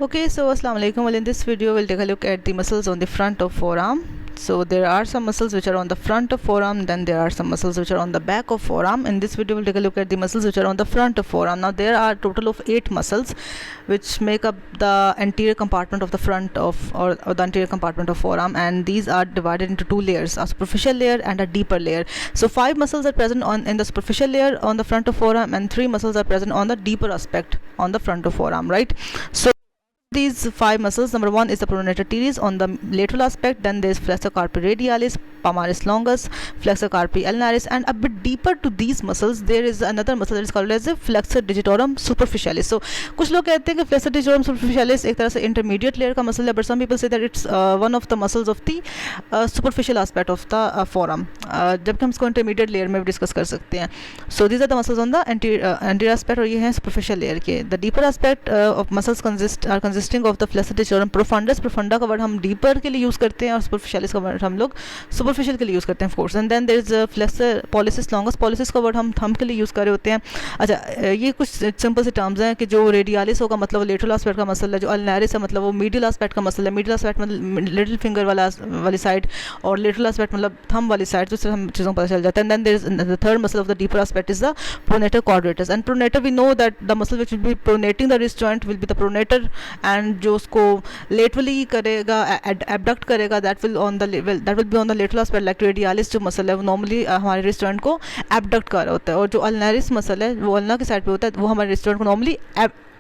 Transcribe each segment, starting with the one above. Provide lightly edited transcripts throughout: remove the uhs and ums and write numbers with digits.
Okay, so assalamu alaikum. Well, in this video we'll take a look at the muscles on the front of forearm. So there are some muscles which are on the front of forearm, then there are some muscles which are on the back of forearm. In this video we'll take a look at the muscles which are on the front of forearm. Now there are a total of 8 muscles which make up the anterior compartment of the front of or the anterior compartment of forearm, and these are divided into 2 layers, a superficial layer and a deeper layer. So 5 muscles are present in the superficial layer on the front of forearm, and 3 muscles are present on the deeper aspect on the front of forearm, right? So these 5 muscles, number 1 is the pronator teres on the lateral aspect, then there is flexor carpi radialis, palmaris longus, flexor carpi ulnaris, and a bit deeper to these muscles there is another muscle that is called as a flexor digitorum superficialis. So कुछ लोग कहते हैं कि flexor digitorum superficialis एक तरह से intermediate layer का muscle है, but some people say that it's one of the muscles of the superficial aspect of the forearm, जबकि हम इसको intermediate layer में भी discuss कर सकते हैं. So these are the muscles on the anterior aspect और ये हैं superficial layer के. The deeper aspect of muscles consisting of the flexor digitorum profundus. Profunda का वर्ड हम deeper के लिए यूज़ करते हैं और superficialis का वर्ड हम लोग superficial के लिए यूज़ करते हैं, of course. And then there is flexor pollicis longus. Pollicis का वर्ड हम thumb के लिए यूज़ कर रहे होते हैं. अच्छा, ये कुछ सिंपल से टर्म्स हैं कि जो रेडियालिस होगा मतलब वो लेटरल एस्पेक्ट का मसल है, जो अल्नारिस है मतलब वो मीडियल एस्पेक्ट का मसल है. मीडियल एस्पेक्ट मतलब लिटिल फिंगर वाली साइड और लेटरल एस्पेक्ट मतलब थंब वाली साइड, तो इससे हम चीज़ों को पता चल जाता है. And then there is the third muscle of the deeper aspect is the pronator quadratus. And pronator we know that the muscle which will be pronating the wrist joint will be the pronator, and जो उसको laterally करेगा abduct करेगा that will be on the lateral aspect. Like radialis जो muscle है वो normally हमारे wrist joint को abduct कर रहा होता है, और जो अल्नारिस मसल है वो अल्ना की साइड पे होता है, वो हमारे रिस्ट जॉइंट को नॉर्मली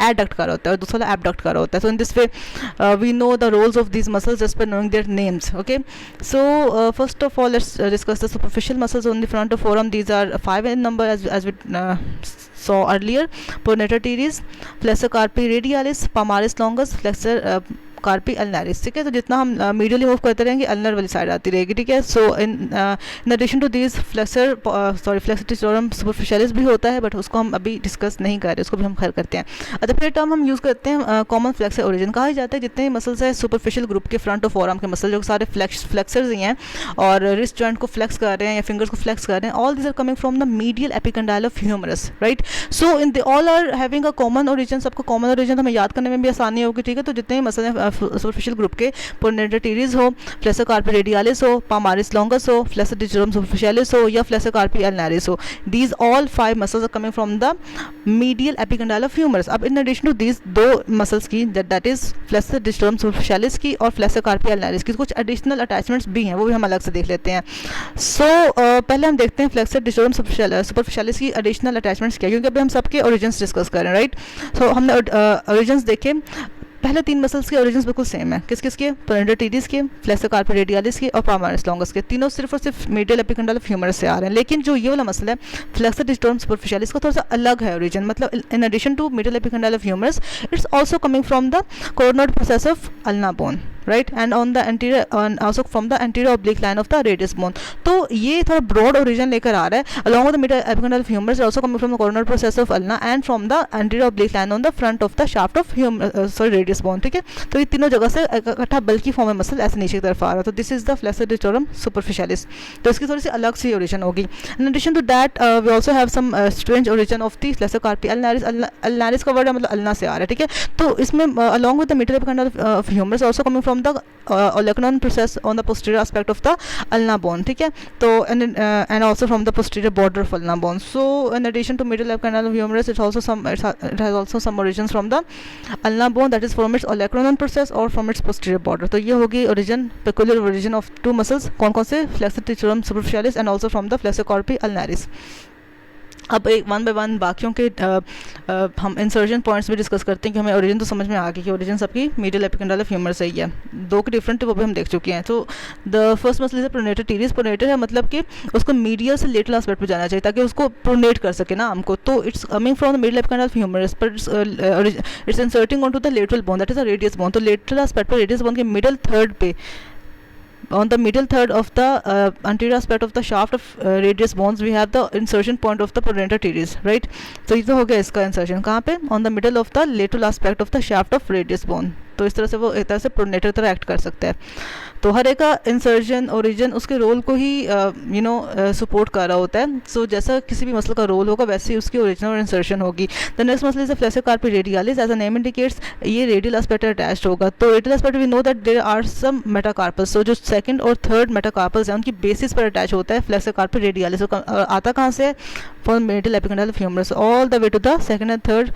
एडक्ट कर रहा होता है और दूसरा एबडक्ट कर रहा होता है. So in this way we know the roles of these muscles just by knowing their names. Okay, so first of all let's discuss the superficial muscles on the front of forearm. These are 5 in number as we saw earlier. Pronator teres, flexor carpi radialis, palmaris longus, flexor कार्पी अल्नारिस. ठीक है, तो जितना हम medially move करते रहेंगे ulnar वाली side आती रहेगी. ठीक है, so in addition to this flexor digitorum superficialis भी होता है, बट उसको हम अभी डिस्कस नहीं कर रहे, उसको भी हम खैर करते हैं. अच्छा, फिर टर्म हम यूज़ करते हैं कॉमन फ्लेक्सर ओरिजिन. कहा जाता है जितने मसल्स है सुपरफिशियल ग्रुप के फ्रंट ऑफ फोरआर्म के मसल जो सारे फ्लेक्सर्स ही हैं और रिस्ट जॉइंट को फ्लेक्स कर रहे हैं या फिंगर्स को फ्लेक्स कर रहे हैं, all this are coming from the medial epicondyle of humerus, right. So in they all are having a common origin. सबको कॉमन ओरिजिन हमें याद करने में भी आसानी होगी. ठीक है, तो जितने मसल हैं सुपरफिशियल ग्रुप के, प्रोनेटर टीरेस हो, फ्लेक्सर कार्पी रेडियालिस हो, पामारिस लॉन्गस हो, फ्लेक्सर डिजिटोरम सुपरफिशियलिस हो या फ्लेक्सर कार्पी अल्नारिस हो, these all 5 muscles are coming from the medial epicondyle of humerus. अब in addition to these 2 muscles की that is flexor digitorum superficialis की और flexor carpi अल्नारिस की कुछ एडिशनल अटैचमेंट्स भी हैं, वो भी हम अलग से देख लेते हैं. सो पहले हम देखते हैं फ्लेक्सर डिजिटोरम सुपरफिशियलिस की एडिशनल अटैचमेंट्स क्या, क्योंकि अभी हम सबके ओरिजिन्स डिस्कस कर रहे हैं, राइट. सो हमने ओरिजिन्स देखे. पहले 3 मसल्स के ओरिजिन्स बिल्कुल सेम है. किस किस के? प्रोनेटर टीरेस के, फ्लेक्सर कार्पी रेडियालिस के और पामारिस लॉन्गस के. तीनों सिर्फ और सिर्फ मीडियल एपिकंडाइल ऑफ ह्यूमरस से आ रहे हैं. लेकिन जो ये वाला मसल है फ्लेक्सर डिजिटोरम सुपरफिशियलिस का थोड़ा सा अलग है ओरिजिन. मतलब in addition to medial epicondyle of humerus it's also coming from the coronoid process of ulna bone, right, and on the anterior also from the anterior oblique line of the radius bone. तो ये थोड़ा broad origin लेकर आ रहा है. Along with the medial epicondyle of humerus also coming from the coronoid process of ulna and from the anterior oblique line on the front of the shaft of radius bone. ठीक है, तो ये तीनों जगह से इकट्ठा बल्कि फॉर्म में मसल ऐसे नीचे की तरफ आ रहा है. तो this is the flexor digitorum superficialis. तो इसकी थोड़ी सी अलग सी ओरिजिन होगी. In addition to that we also have some strange origin of the flexor carpi ulnaris. Ulnaris का वर्ड मतलब अल्ना से आ रहा है. ठीक है, तो इसमें along with the medial epicondyle of humerus also coming from the olecranon process on the posterior aspect of the ulna bone. ठीक है, तो and also from the posterior border of ulna bone. So in addition to medial epicanal of humerus, it has also some origins from the ulna bone, that is from its olecranon process or from its posterior border. तो ये होगी origin, peculiar origin of 2 muscles. कौन कौन से? Flexor digitorum superficialis and also from the flexor carpi ulnaris. अब एक 1 bye 1 बाकियों के हम इंसर्शन पॉइंट्स भी डिस्कस करते हैं कि हमें ओरिजिन तो समझ में आ गई कि ओरिजिन सबकी मीडियल एपिकंडाइल ऑफ ह्यूमरस से ही है. 2 के डिफरेंट वो भी हम देख चुके हैं. तो the first muscle is pronator teres. Pronator है मतलब कि उसको मीडियल से लेटरल एस्पेक्ट पे जाना चाहिए ताकि उसको प्रोनेट कर सके ना हमको. तो it's coming from the medial epicondyle of humerus पर it's inserting onto the lateral bone, that is a radius bone. तो लेटरल एस्पेक्ट पर रेडियस बोन के मिडल थर्ड पे on the middle third of the anterior aspect of the shaft of radius bones we have the insertion point of the pronator teres, right. So ये तो हो गया इसका insertion. कहाँ पे? on the middle of the lateral aspect of the shaft of radius bone. तो तो इस तरह से वो एक तरह से प्रोनेटर तरह एक्ट कर सकता है। तो हर एक का इंसर्शन ओरिजिन उसके रोल को ही सपोर्ट कर रहा होता है। सो जैसा किसी भी मसल का रोल होगा वैसे ही उसकी ओरिजिन और इंसर्शन होगी। The next muscle is the flexor carpi radialis, as a name indicates ये रेडियल एस्पेक्ट अटैच्ड होगा। तो radial aspect we know that there are some metacarpals, so जो सेकंड और थर्ड मेटाकार्पल्स हैं उनकी बेसिस पर अटैच होता है फ्लेक्सर कार्पी रेडियालिस। आता कहाँ से? From medial epicondyle of humerus all the way to the second and third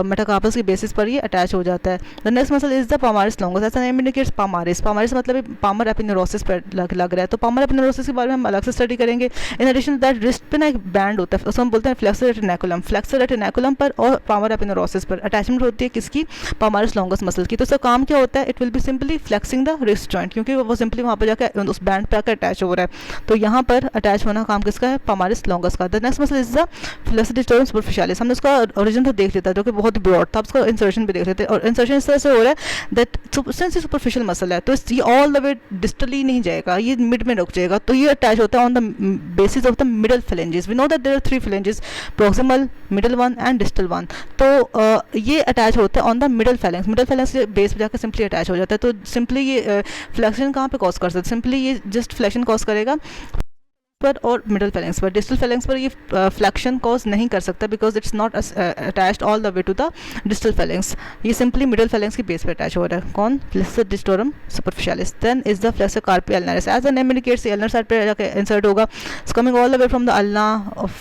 metacarpals की बेसिस पर ये अटैच हो जाता है। The next muscle is the palmaris longus, as a name indicates palmaris. Palmaris मतलब पामर एपिनेरोसिस पर लग रहा है, तो पामर एपिनेरोसिस के बारे में हम अलग से स्टडी करेंगे। इन एडिशन दैट रिस्ट पे ना एक बैंड होता है, उसको हम बोलते हैं फ्लेक्सर रेटिनाकुलम। फ्लेक्सर रेटिनाकुलम पर और पामर एपिनेरोसिस पर अटैचमेंट होती है किसकी? पामारिस लॉन्गस मसल की। तो इसका काम क्या होता है? It will be simply flexing the wrist joint, क्योंकि वो सिंपली वहाँ पर जाकर उस बैंड पर आकर अटैच हो रहा है। तो यहाँ पर अटैच होना काम किसका है? पामारिस लॉन्गस का। The next muscle is the flexor digitorum superficialis. हमने उसका ओरिजिन तो देख लेता है जो कि बहुत ब्रॉड था, उसका इंसर्शन भी देख लेते हैं। और इंसर्शन इस तरह से हो रहा है दैट सिंस ये सुपरफिशियल मसल है तो ये ऑल द वे डिस्टली नहीं जाएगा, ये मिड में रुक जाएगा। तो ये अटैच होता है on the basis of the middle phalanges. We know that there are 3 phalanges, proximal, middle one and distal one. तो ये अटैच होता है on the middle phalanx. Middle phalanx के बेस पे जाकर सिंपली अटैच हो जाता है। तो सिंपली ये फ्लेक्शन कहाँ पे कॉज कर सकता है? सिंपली ये जस्ट फ्लेक्शन कॉज करेगा पर और मिडल फैलेंक्स पर। डिस्टल फैलेंक्स पर ये फ्लेक्शन कॉज नहीं कर सकता because it's not attached all the way to the distal phalanx. ये सिंपली मिडल फैलेंक्स की बेस पे अटैच हो रहा है। कौन? Flexor digitorum superficialis. Then is the flexor carpi ulnaris, as the name indicates ये अल्नर साइड पे जाके इंसर्ट होगा। It's coming all the way from the ulna,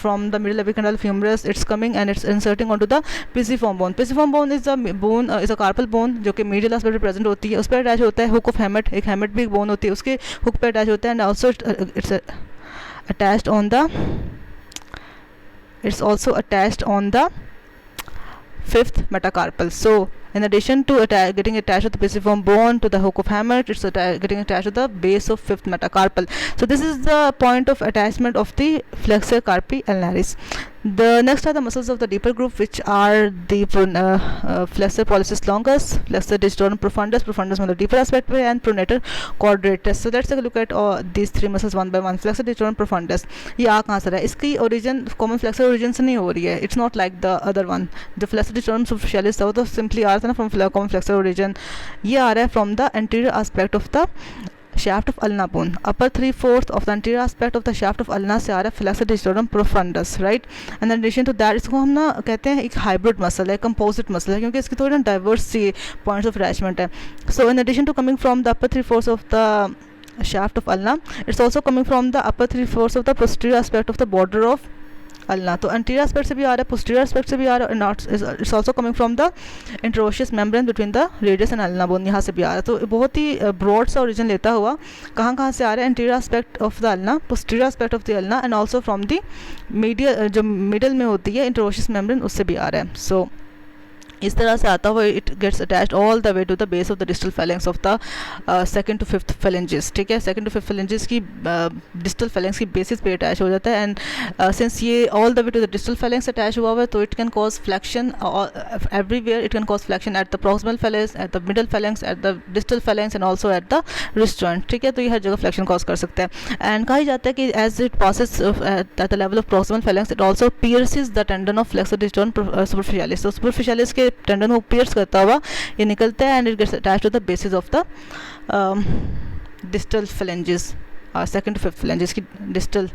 from the middle epicondyle of humerus. It's coming and it's inserting on to the pisiform bone. Pisiform bone is the bone, is a carpal bone जो कि medial aspect में present होती है। उस पर attach होता है hook of hamate, एक हेमेट भी बोन होती है उसके हुक पे अटैच होता है। And also it's attached on the it's also attached on the 5th metacarpal. So in addition to getting attached to the pisiform bone to the hook of hammer, it's getting attached to the base of 5th metacarpal. So this is the point of attachment of the flexor carpi ulnaris. The next are the muscles of the deeper group, which are the flexor pollicis longus, flexor digitorum profundus, profundus मतलब deeper aspect में, and pronator quadratus. So let's take a look at these 3 muscles one by one. Flexor digitorum profundus ये आ कहाँ से रहा है? इसकी origin common flexor origin से नहीं हो रही है. It's not like the other one. जो flexor digitorum superficialis था वो तो simply आ रहा था ना from common flexor origin. ये आ रहा है from the anterior aspect of the shaft of ulna bone. Upper 3/4 of the anterior aspect of the shaft of ulna से आ रहा है flexor digitorum profundus, right? And in addition to that इसको हम ना कहते हैं एक hybrid muscle है, composite muscle है, क्योंकि इसकी थोड़ी ना diverse C points of attachment है. So in addition to coming from the upper 3/4 of the shaft of ulna, it's also coming from the upper 3/4 of the posterior aspect of the border of ulna. तो anterior aspect से भी आ रहा है, posterior aspect से भी आ रहा है, it's also coming from the interosseous membrane between the radius and ulna bone, यहाँ से भी आ रहा है. तो बहुत ही broad सा origin लेता हुआ कहाँ से आ रहा है? anterior aspect of the ulna, posterior aspect of the ulna and also from the medial, जो middle में होती है interosseous membrane, उससे भी आ रहा है. So इस तरह से आता हुआ it gets attached all the way to the base of the distal phalanx of the 2nd to 5th phalanges. ठीक है, 2nd to 5th phalanges की डिस्टल फैलेंक्स की बेसिस पे अटैच हो जाता है. एंड सिंस ये all the way to the distal phalanx attach हुआ है तो it can cause flexion everywhere. It can cause flexion at the proximal phalanx, at the middle phalanx, at the distal phalanx and also at the wrist joint. ठीक है, तो ये हर जगह flexion cause कर सकता है. एंड कहा जाता है कि as it passes at the level of proximal phalanx it also pierces the tendon of flexor digitorum superficialis. तो सुपरफिशियालिस के टेंडन को पियर्स करता हुआ ये निकलता है and it gets attached to the basis of the distal phalanges, 2nd to 5th phalanges की distal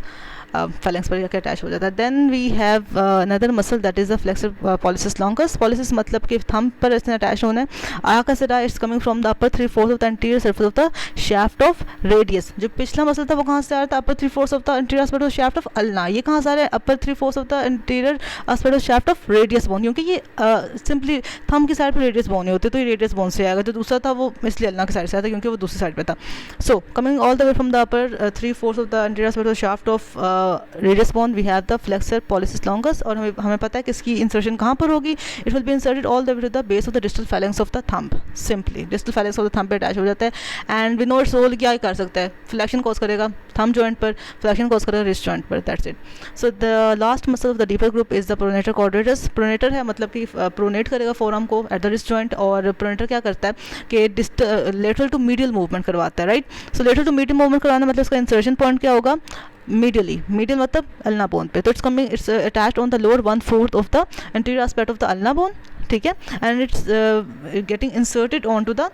phalanx पर जाकर अटैच हो जाता है. Then we have another muscle that is the flexor pollicis longus. pollicis मतलब कि थंब पर इसने अटैच होना है. आया कैसे रहा? It's coming from the upper 3/4 of the anterior surface of the shaft of radius. जो पिछला मसल था वो कहाँ से आ रहा था? अपर 3/4 of the anterior aspect of shaft of ulna. ये कहाँ से आ रहा है? अपर 3/4 of the anterior aspect of shaft of radius bone, क्योंकि ये सिंपली थंब की साइड पर रेडियस बोन नहीं होती तो ये रेडियस बोन से आएगा. जो दूसरा था वो इसलिए अल्ना की साइड से आया था क्योंकि वो दूसरी साइड पर था. So coming all the way from the upper 3/4 of the anterior aspect of shaft of radius bone we have the flexor pollicis longus. और हमें पता है कि इसकी इंसर्शन कहाँ पर होगी? It will be inserted all the way to the base of the distal phalanx of the thumb. Simply distal phalanx of the thumb पे अटैच हो जाता है. And we know its role क्या कर सकता है? फ्लैक्शन कॉज करेगा thumb joint पर, फ्लैक्शन कॉज करेगा रिस्ट जॉइंट पर. That's it. So the last muscle of the deeper group is the pronator quadratus. Pronator है मतलब कि प्रोनेट करेगा फोरआर्म को एट द रिस्ट जॉइंट. और प्रोनेटर क्या करता है कि लेटरल टू मीडियल मूवमेंट करवाता है, right? So lateral to medial movement करवाना मतलब इसका इंसर्शन पॉइंट क्या होगा? मीडियली. मीडियल मतलब अल्ना बोन पे. तो it's attached on the lower 1/4 of the anterior aspect of the ulna bone. ठीक है, and it's getting inserted on to the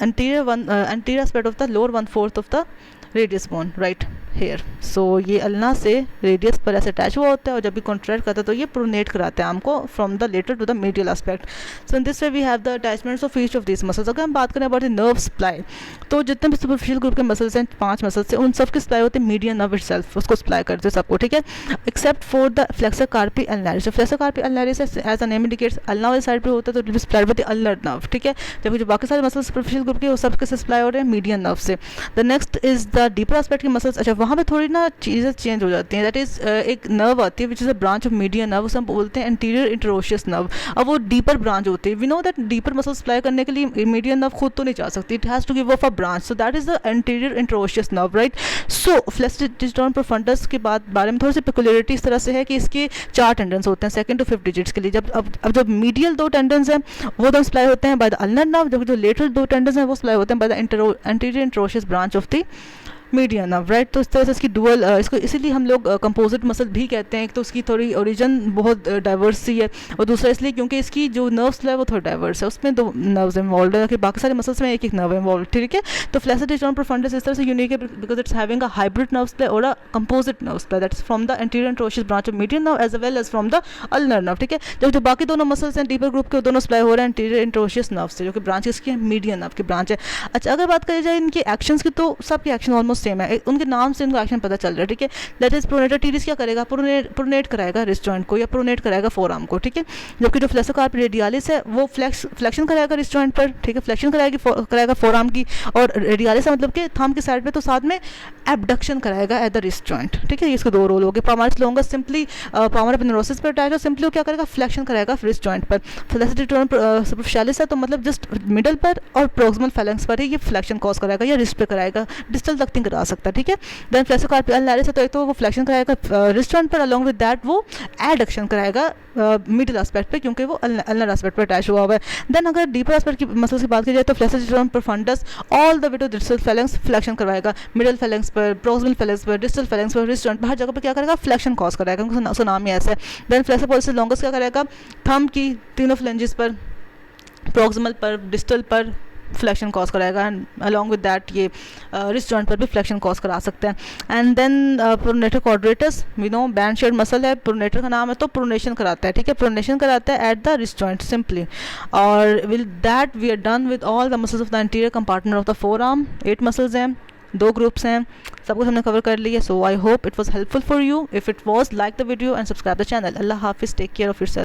anterior aspect of the lower 1/4 of the radius bone right here. So ये ulna से radius पर ऐसे attach हुआ होता है और जब भी कॉन्ट्रैक्ट करता है तो ये प्रोनेट कराता है हमको from the lateral to the medial aspect. So in this way we have the attachments of each of this muscles. अगर हम बात करें अबाउट द नर्व सप्लाई, तो जितने भी सुपरफिशियल ग्रुप के मसल्स हैं 5 मसल्स हैं, उन सब की सप्लाई होती है मीडियन नर्व इटसेल्फ, उसको सप्लाई करते हैं सबको, ठीक है, except for the flexor carpi ulnaris. Flexor carpi ulnaris as a name indicates ulna वाली साइड पर होता है तो it will be supplied by the ulnar nerve, ठीक है, जबकि जो बाकी सारे मसल्स सुपरफिशियल ग्रुप के वो सबके सप्लाई हो रहे हैं मीडियन नर्व से. The next is the deeper aspect की मसल्स. अच्छा, वहाँ पे थोड़ी ना चीज़ें चेंज हो जाती हैं. दैट इज़ एक नर्व आती है which is a branch of median nerve, उसे हम बोलते हैं एंटीरियर इंटरोशियस नर्व. अब वो डीपर ब्रांच होती है. We know that deeper muscle supply करने के लिए मीडियन नर्व खुद तो नहीं जा सकती, it has to give off a branch. So that is the anterior interosseous nerve, right. So flexor digital profundus के बारे में थोड़ी सी पेक्युलरिटी इस तरह से है कि इसके 4 टेंडन्स होते हैं 2 to 5 डिजिट्स के लिए. जब मीडियल 2 टेंडन्स हैं वो तो सप्लाई होते हैं बाय द अल्नर नर्व, जबकि जो लेटरल 2 टेंडन्स हैं वो सप्लाई होते हैं by the anterior interosseous branch of the median nerve, right. तो इस तरह से इसकी डुअल इसको इसीलिए हम लोग कंपोजिट मसल भी कहते हैं. एक तो उसकी थोड़ी ओरिजिन बहुत डाइवर्स सी है और दूसरा इसलिए क्योंकि इसकी जो नर्व्स है वो थोड़ा डाइवर्स है, उसमें 2 नर्व्स इन्वॉल्व है कि बाकी सारे मसल्स में एक नर्व इन्वॉल्व, ठीक है. तो फ्लेक्सर डिजिटल प्रोफंडस इस तरह से यूनिक है because it's having a hybrid nerve supply और a composite nerve supply that's from the anterior interosseous branch of median nerve as well as from the ulnar nerve, ठीक है. जो बाकी दोनों मसल्स हैं डीपर ग्रुप के वो दोनों सप्लाई हो रहे हैं एंटीरियर इंटरोशियस नर्व से, जो कि ब्रांच इसकी मीडियन नर्व की ब्रांच है. अच्छा, अगर बात करी जाए इनके एक्शंस की तो सबके एक्शन ऑलमोस्ट सेम है, उनके नाम से इनको एक्शन पता चल रहा है, ठीक है. दैट इज प्रोनेटर टीरिस क्या करेगा, प्रोनेट कराएगा रिस्ट जॉइंट को या प्रोनेट कराएगा फोरआर्म को, ठीक है. जबकि जो फ्लेक्सर कार्पी रेडियालिस है वो फ्लेक्शन कराएगा रिस्ट जॉइंट पर, ठीक है, फ्लेक्शन कराएगा फोरआर्म की, और रेडियालिस मतलब कि थंब की साइड पे तो साथ में एबडक्शन कराएगा एट द रिस्ट जॉइंट, ठीक है. इसके 2 रोल हो गए. पामालिस लोंगस सिंपली पामर एपिनेरोसिस पर अटैच है, सिंपली क्या करेगा फ्लेक्शन कराएगा रिस्ट जॉइंट पर. फ्लेक्सर सुपरफिशियलिस है तो मतलब जस्ट मिडल पर और प्रोक्सिमल फेलेंक्स पर ही ये फ्लेक्शन कॉज कराएगा या रिस्ट पे कराएगा, डिस्टल तक नहीं करा सकता, ठीक है. देन फ्लेक्सर कार्पी अल्नारिस है तो एक तो वो फ्लेक्शन कराएगा रिस्ट जॉइंट पर, अलॉन्ग विद दैट वो एडक्शन कराएगा मिडिल एस्पेक्ट पे क्योंकि वो अल्नर एस्पेक्ट पर अटैच हुआ हुआ है. देन अगर डीपर एस्पेक्ट की मसल्स की बात की जाए तो flexor digital profundus all the way to distal phalanx flexion करवाएगा, मिडिल फेलेंक्स पर, प्रोक्सिमल फेलेंक्स पर, डिस्टल फेलेंक्स पर, रिस्ट जॉइंट पर, हर जगह पर क्या करेगा फ्लेक्शन कॉज कराएगा, क्योंकि उसका नाम ही ऐसा है. देन फ्लेक्सर पॉलिसिस लॉन्गस क्या करेगा थंब की तीनों फ्लेंजेस पर, प्रोक्सिमल पर, डिस्टल पर फ्लेक्शन कॉज कराएगा, एंड अलॉन्ग विद दैट ये रिस्ट जॉइंट पर भी फ्लेक्शन कॉज करा सकते हैं. And then pronator quadratus, we know band shaped muscle है, प्रोनेटर का नाम है तो प्रोनेशन कराता है, ठीक है, प्रोनेशन कराता है at the wrist joint simply. और will that we are done with all the muscles of the interior compartment of the forearm. 8 muscles हैं, 2 ग्रुप्स हैं, सब कुछ हमने कवर कर लिया. So I hope it was helpful for you. If it was, like the video and subscribe the channel. अल्लाह हाफिज़, take care of yourself.